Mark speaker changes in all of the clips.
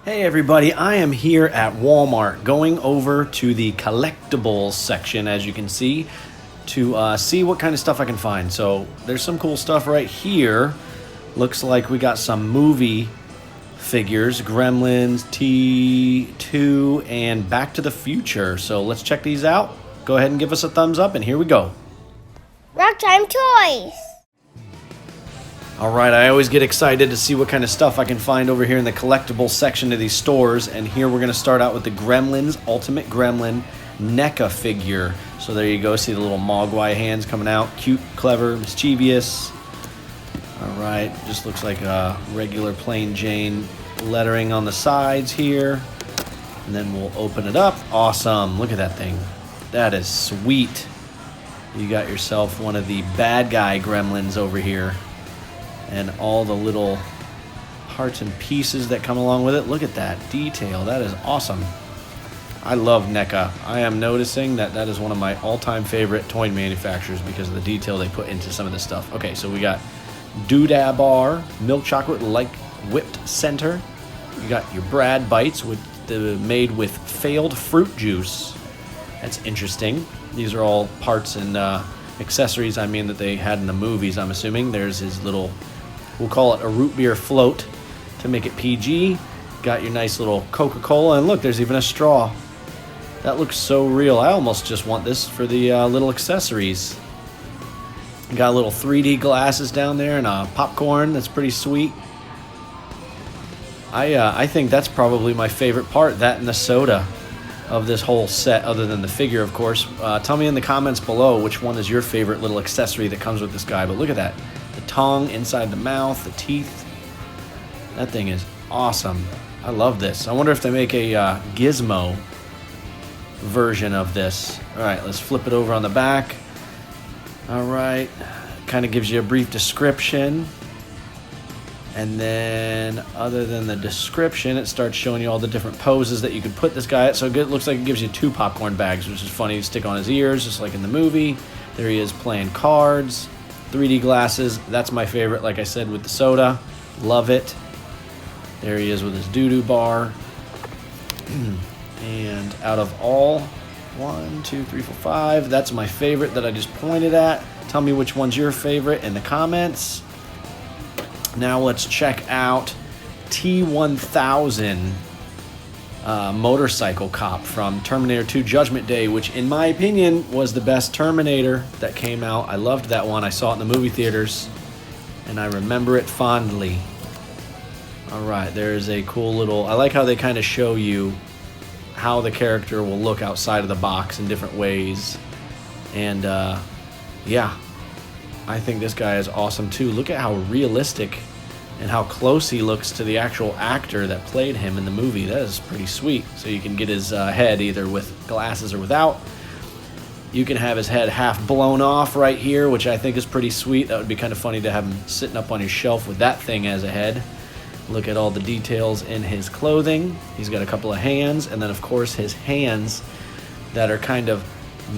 Speaker 1: Hey everybody, I am here at Walmart going over to the collectibles section, as you can see, to see what kind of stuff I can find. So there's some cool stuff right here. Looks like we got some movie figures, Gremlins, T-2, and Back to the Future. So let's check these out. Go ahead and give us a thumbs up, and here we go.
Speaker 2: Rock Time Toys!
Speaker 1: Alright, I always get excited to see what kind of stuff I can find over here in the collectibles section of these stores. And here we're going to start out with the Gremlins Ultimate Gremlin NECA figure. So there you go, see the little Mogwai hands coming out. Cute, clever, mischievous. Alright, just looks like a regular plain Jane lettering on the sides here. And then we'll open it up. Awesome, look at that thing. That is sweet. You got yourself one of the bad guy Gremlins over here. And all the little parts and pieces that come along with it. Look at that detail. That is awesome. I love NECA. I am noticing that that is one of my all-time favorite toy manufacturers because of the detail they put into some of this stuff. Okay, so we got Doodah Bar, milk chocolate like whipped center. You got your Brad Bites made with failed fruit juice. That's interesting. These are all parts and accessories, that they had in the movies, I'm assuming. There's his little, we'll call it a root beer float to make it PG. Got your nice little Coca-Cola, and look, there's even a straw. That looks so real. I almost just want this for the little accessories. Got little 3D glasses down there and a popcorn. That's pretty sweet. I think that's probably my favorite part, that and the soda of this whole set, other than the figure, of course. Tell me in the comments below which one is your favorite little accessory that comes with this guy. But look at that. The tongue inside the mouth, the teeth. That thing is awesome. I love this. I wonder if they make a gizmo version of this. All right, let's flip it over on the back. All right, kind of gives you a brief description. And then, other than the description, it starts showing you all the different poses that you could put this guy at. So it looks like it gives you 2 popcorn bags, which is funny. You stick on his ears, just like in the movie. There he is playing cards. 3D glasses. That's my favorite, like I said, with the soda. Love it. There he is with his doo-doo bar. And out of all, 1, 2, 3, 4, 5, that's my favorite that I just pointed at. Tell me which one's your favorite in the comments. Now let's check out T-1000 motorcycle cop from Terminator 2 Judgment Day, which in my opinion was the best Terminator that came out. I loved that one. I saw it in the movie theaters, and I remember it fondly. All right, there's a cool little... I like how they kind of show you how the character will look outside of the box in different ways. And, yeah. I think this guy is awesome too. Look at how realistic and how close he looks to the actual actor that played him in the movie. That is pretty sweet. So you can get his head either with glasses or without. You can have his head half blown off right here, which I think is pretty sweet. That would be kind of funny to have him sitting up on your shelf with that thing as a head. Look at all the details in his clothing. He's got a couple of hands, and then of course his hands that are kind of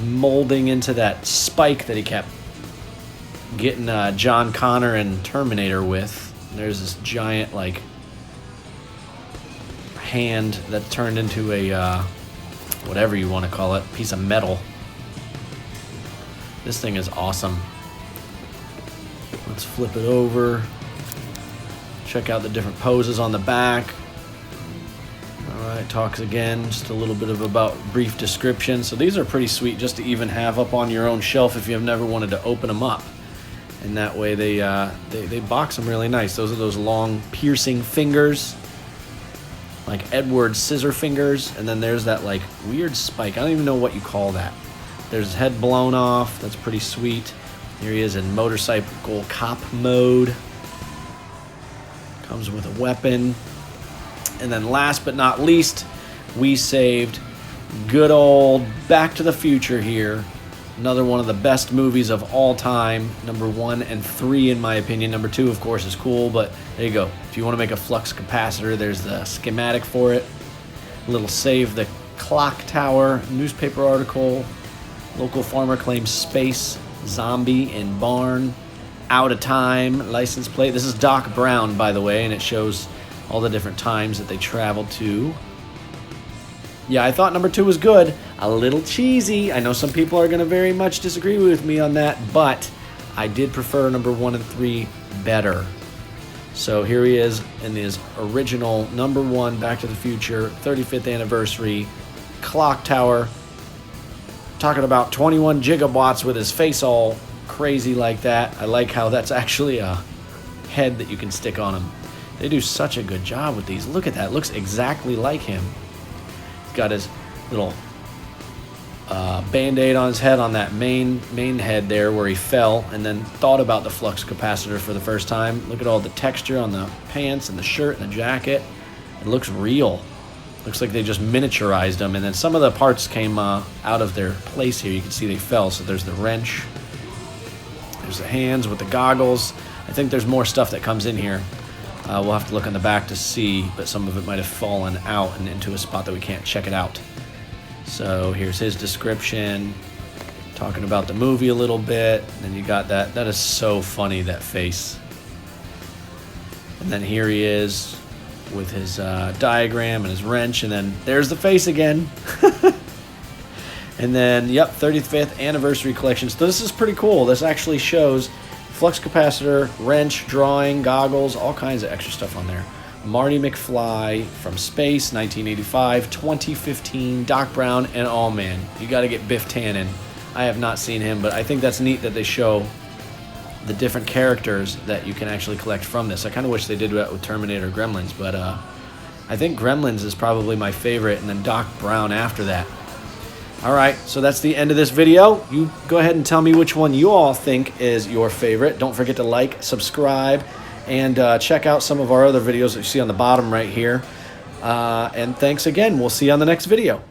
Speaker 1: molding into that spike that he kept getting John Connor and Terminator with. There's this giant, like, hand that turned into a, whatever you want to call it, piece of metal. This thing is awesome. Let's flip it over. Check out the different poses on the back. Alright, talks again, just a little bit of about brief description. So these are pretty sweet just to even have up on your own shelf if you've never wanted to open them up. And that way they box them really nice. Those are those long piercing fingers, like Edward's scissor fingers. And then there's that like weird spike. I don't even know what you call that. There's his head blown off. That's pretty sweet. Here he is in motorcycle cop mode. Comes with a weapon. And then last but not least, we saved good old Back to the Future here. Another one of the best movies of all time. Number 1 and 3 in my opinion. Number 2, of course, is cool, but there you go. If you want to make a flux capacitor, there's the schematic for it. A little save the clock tower, newspaper article, local farmer claims space, zombie in barn, out of time, license plate. This is Doc Brown, by the way, and it shows all the different times that they traveled to. Yeah, I thought number 2 was good. A little cheesy. I know some people are going to very much disagree with me on that, but I did prefer number 1 and 3 better. So here he is in his original number 1 Back to the Future 35th anniversary clock tower, talking about 21 gigawatts with his face all crazy like that. I like how that's actually a head that you can stick on him. They do such a good job with these. Look at that. It looks exactly like him. He's got his little band-aid on his head on that main head there where he fell and then thought about the flux capacitor for the first time. Look at all the texture on the pants and the shirt and the jacket. It looks real. Looks like they just miniaturized them, and then some of the parts came out of their place here. You can see they fell. So there's the wrench. There's the hands with the goggles. I think there's more stuff that comes in here. We'll have to look on the back to see, but some of it might have fallen out and into a spot that we can't check it out. So here's his description, talking about the movie a little bit. And you got that. That is so funny, that face. And then here he is with his diagram and his wrench, and then there's the face again. And then, yep, 35th anniversary collection. So this is pretty cool. This actually shows flux capacitor, wrench, drawing, goggles, all kinds of extra stuff on there. Marty McFly from space, 1985, 2015, Doc Brown, and oh man, you got to get Biff Tannen. I have not seen him, but I think that's neat that they show the different characters that you can actually collect from this. I kind of wish they did that with Terminator Gremlins, but I think Gremlins is probably my favorite, and then Doc Brown after that. All right, so that's the end of this video. You go ahead and tell me which one you all think is your favorite. Don't forget to like, subscribe, and check out some of our other videos that you see on the bottom right here. And thanks again. We'll see you on the next video.